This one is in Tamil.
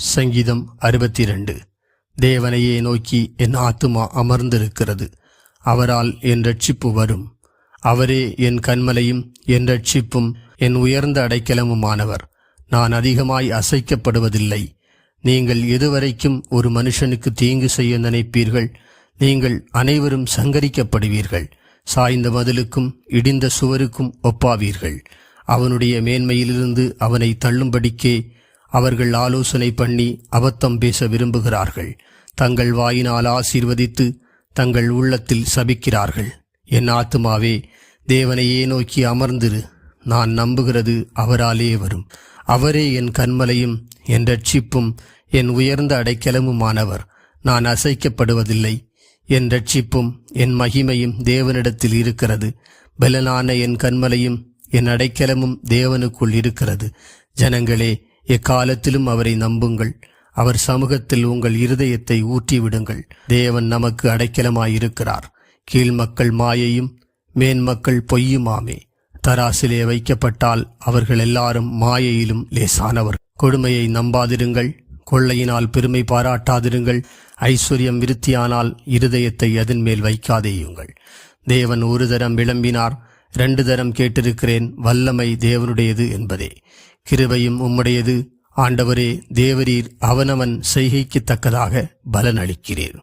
சங்கீதம் 62. தேவனையே நோக்கி என் ஆத்துமா அமர்ந்திருக்கிறது. அவரால் என் இரட்சிப்பு வரும். அவரே என் கன்மலையும் என் இரட்சிப்பும் என் உயர்ந்த அடைக்கலமுமானவர். நான் அதிகமாய் அசைக்கப்படுவதில்லை. நீங்கள் எதுவரைக்கும் ஒரு மனுஷனுக்கு தீங்கு செய்ய நினைப்பீர்கள்? நீங்கள் அனைவரும் சங்கரிக்கப்படுவீர்கள். சாய்ந்த மதிலுக்கும் இடிந்த சுவருக்கும் ஒப்பாவீர்கள். அவனுடைய மேன்மையிலிருந்து அவனை தள்ளும்படிக்கே அவர்கள் ஆலோசனை பண்ணி அபத்தம் பேச விரும்புகிறார்கள். தங்கள் வாயினால் ஆசீர்வதித்து தங்கள் உள்ளத்தில் சபிக்கிறார்கள். என் ஆத்துமாவே, தேவனையே நோக்கி அமர்ந்திரு. நான் நம்புகிறது அவராலே வரும். அவரே என் கன்மலையும் என் இரட்சிப்பும் என் உயர்ந்த அடைக்கலமுமானவர். நான் அசைக்கப்படுவதில்லை. என் இரட்சிப்பும் என் மகிமையும் தேவனிடத்தில் இருக்கிறது. பலனான என் கன்மலையும் என் அடைக்கலமும் தேவனுக்குள் இருக்கிறது. ஜனங்களே, எக்காலத்திலும் அவரை நம்புங்கள். அவர் சமூகத்தில் உங்கள் இருதயத்தை ஊற்றிவிடுங்கள். தேவன் நமக்கு அடைக்கலமாயிருக்கிறார். கீழ்மக்கள் மாயையும் மேன்மக்கள் பொய்யுமாமே. தராசிலே வைக்கப்பட்டால் அவர்கள் எல்லாரும் மாயையிலும் லேசானவர். கொடுமையை நம்பாதிருங்கள். கொள்ளையினால் பெருமை பாராட்டாதிருங்கள். ஐஸ்வர்யம் விருத்தியானால் இருதயத்தை அதன் மேல் வைக்காதேயுங்கள். தேவன் ஒரு தரம் விளம்பினார், 2 தரம் கேட்டிருக்கிறேன், வல்லமை தேவனுடையது என்பதே. கிருபையும் உம்முடையது. ஆண்டவரே, தேவரீர் அவனவன் செய்கைக்கு தக்கதாக பலன் அளிக்கிறீர்.